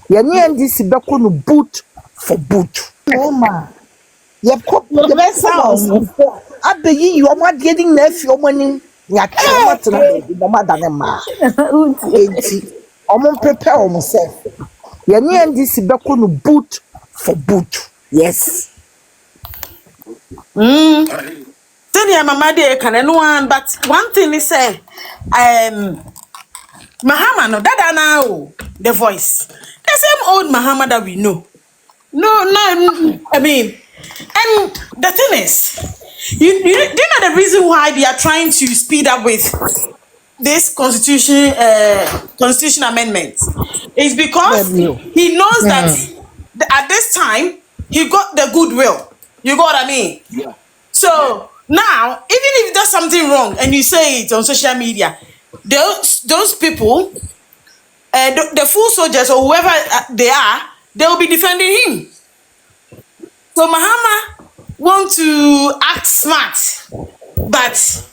Ye NDC beko no boot for boot. Oh ma. Ye pop the best sound. Abeyi you ma getting na fi omani ya matena the mother na ma. Enti omo prepare omself. Ye NDC beko no boot for boot. Yes. Then your mama dey can no one, but one thing is say Mahama no dada now the voice. The same old Mahama that we know. No, I mean, and the thing is, do you know the reason why they are trying to speed up with this constitution amendment is because he knows that at this time he got the goodwill. You got what I mean? Yeah. So now, even if he does something wrong and you say it on social media, those people, the full soldiers or whoever they are, they will be defending him. So Mahama want to act smart, but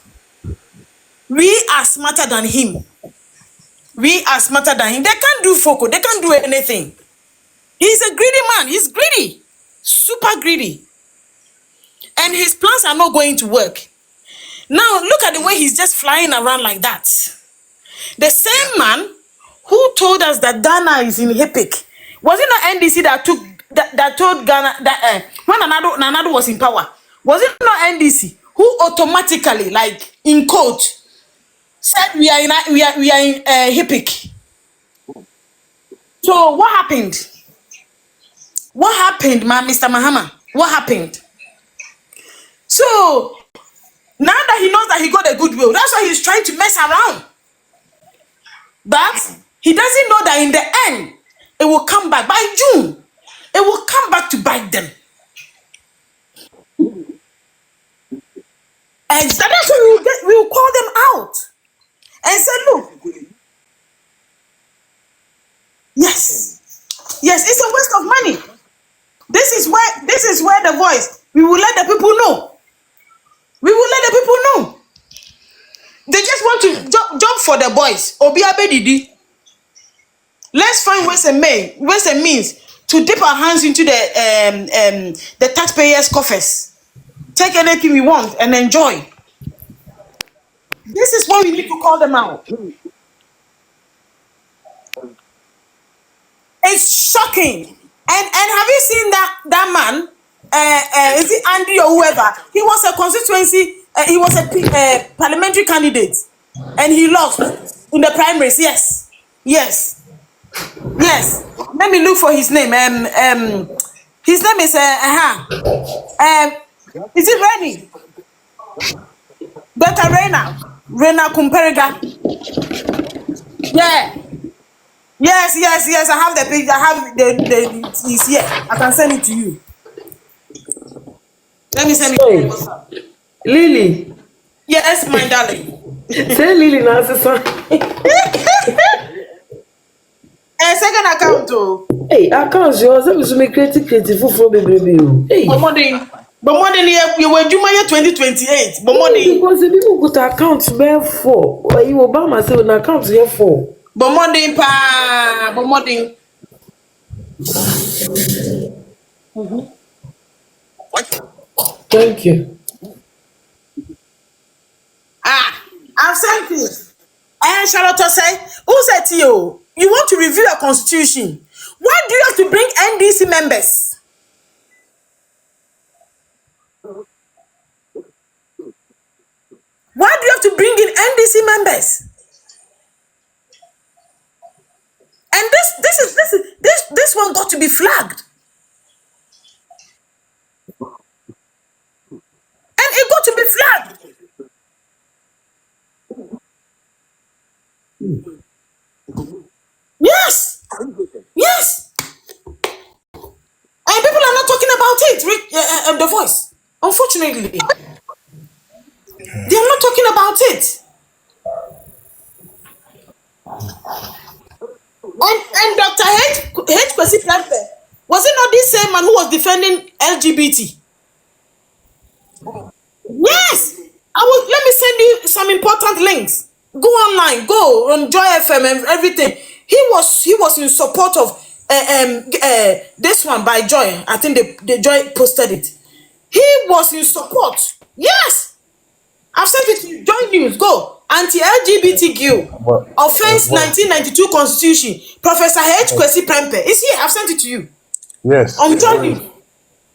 we are smarter than him. We are smarter than him. They can't do foco. They can't do anything. He's a greedy man. He's greedy. Super greedy. And his plans are not going to work. Now, look at the way he's just flying around like that. The same man who told us that Ghana is in HIPIC, was it not NDC that told Ghana that when Nanado was in power? Was it not NDC who automatically, like in quote, said we are in HIPIC? So what happened? What happened, Mr. Mahama? What happened? So now that he knows that he got a goodwill, that's why he's trying to mess around. But he doesn't know that in the end, it will come back. By June, it will come back to bite them. And that's why we will call them out and say, look, yes, it's a waste of money. This is where the voice, we will let the people know. We will let the people know. They just want to jump for the boys. Obi Abedidi. Let's find ways and means to dip our hands into the taxpayers' coffers. Take anything we want and enjoy. This is what we need to call them out. It's shocking. And have you seen that man? Is it Andy or whoever? He was a constituency. He was a parliamentary candidate, and he lost in the primaries. Yes. Let me look for his name. His name is is it Rennie? Dr. Reina Kumperega. Yeah. Yes. I have the picture. I have the it's here. I can send it to you. Let me send it. Lily. Yes, my darling. Say Lily now, sister. Second account too. Hey, account yours. Let me creative for baby. Hey. But more than you were Juma 2028. But more than because the people put accounts there for. You Obama say an account here for. But more than What? Thank you. I've sent this. And Charlotte say, who said to you, you want to review a constitution? Why do you have to bring NDC members? Why do you have to bring in NDC members? And this one got to be flagged. And it got to be flagged. Yes. And people are not talking about it. The voice. Unfortunately, they are not talking about it. And Dr. H. Kwesi Plempe, was it not this same man who was defending LGBT? Yes. Let me send you some important links. Go online, go on Joy FM and everything. He was in support of this one by Joy. I think the Joy posted it. He was in support. Yes, I've sent it to you. Joy News, go. Anti-LGBTQ offense 1992 Constitution. Professor H. Kwesi Prempe is here. I've sent it to you. Yes. Joy News.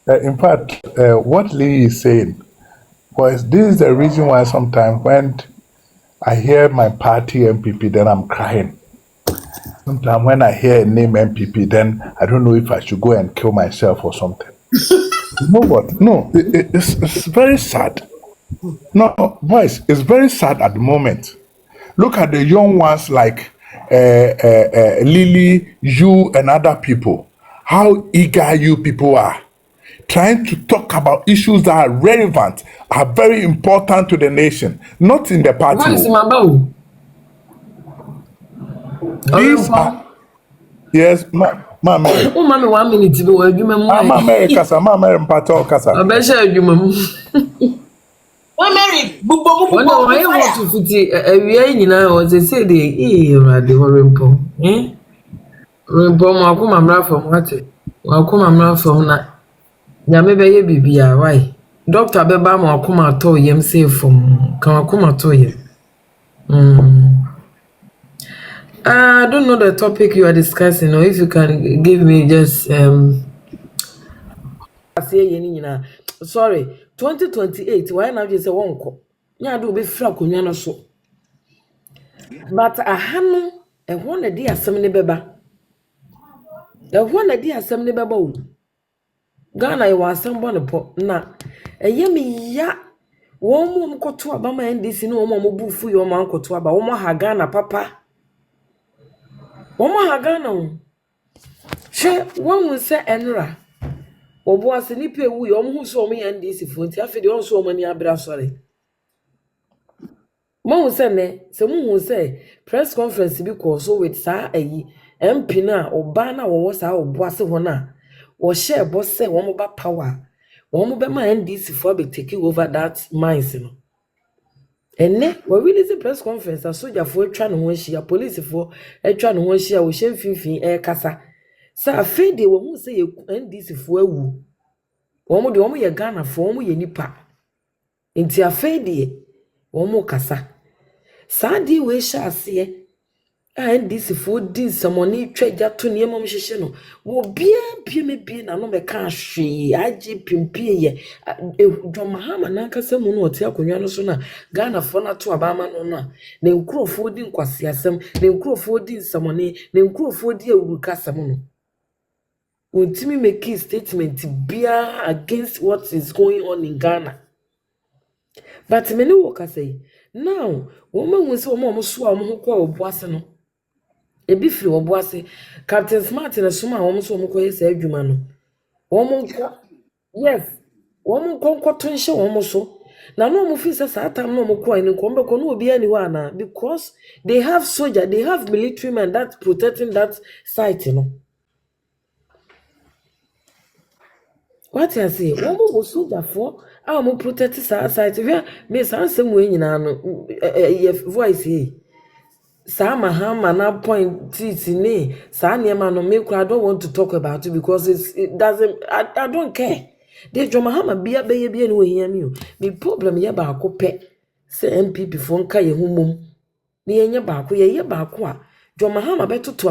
In fact, what Lee is saying was this is the reason why sometimes when I hear my party MPP, then I'm crying. Sometimes when I hear a name MPP, then I don't know if I should go and kill myself or something. You know what? No, it's very sad. No, boys, it's very sad at the moment. Look at the young ones like Lily, you, and other people. How eager you people are. Trying to talk about issues that are relevant, are very important to the nation, not in the party. What is my bow? These are, yes, Mama. Oh, mommy, 1 minute to go. You Mama, Kasa, Mama, Mpato, Kasa. I bet you, mum. When Mary, When I want to fit a now, as they say, the Rimpo. Rimpo, Makuma from what? Wakuma from that. Yamebe Bibia, why? Doctor Beba Makuma told him say from Kamakuma to him. I don't know the topic you are discussing, or if you can give me just sorry, 2028. Why now just say one call? Yeah, do be free kunyana so. But a hanu a one a dear assembly beba. The one a dear assembly beba. Ghana, I was someone po na. A yemi ya. One mum to Abama and this in one mobu for your uncle to Abba. One Hagana, papa. One Hagana. She one will say Enra. Obo asenipe wu yom hu so me NDC fonti afede on so mani abra sore mo hu se ne se mo hu se press conference bi ko so with sa ayi MP na oba na wo sa obo ase ho na wo share bo se wo mo ba power wo mo be ma NDC for be take over that mines no enne we release press conference a soldier for atwa no ho hia police for atwa no ho hia wo hye mfimfin kasa sa afede wo hu se NDC for awu womo de womo ye Ghana fo womo ye nipa enti afede womo kasa saadi we sha ase NDC fo din samoni twaja to ne mom hyehye no wo bia me na no me ka hwe age pimpie ye John Mahama na kasa mu no ote akonwa no so na Ghana fo na to abama no na ne nkrofo din kwase asem ne nkrofo din samoni ne nkrofo di awuru kasa mu no. Untimi make a statement bear against what is going on in Ghana. But many workers say, now, woman will say, Mom, so I'm who call Boissano. A beef or Boisse, Captain Smart and a summer almost one call his Edumano. Woman, yes, woman cotton show almost so. Now, no officers at time no more coin and come back on will be anyone because they have soldier, they have military men that's protecting that site, you know. What I say, one more soldier for our more protected side. Me some way in an voice here. Sam Mahama now point it in me. Sanya no make I don't want to talk about it because it doesn't. I don't care. The John Mahama be a baby anyway. Hear me. The problem ya ba ko pe. Say MPP phone ka ye humum. Ni enya ba ko ye ba ko a John Mahama beto to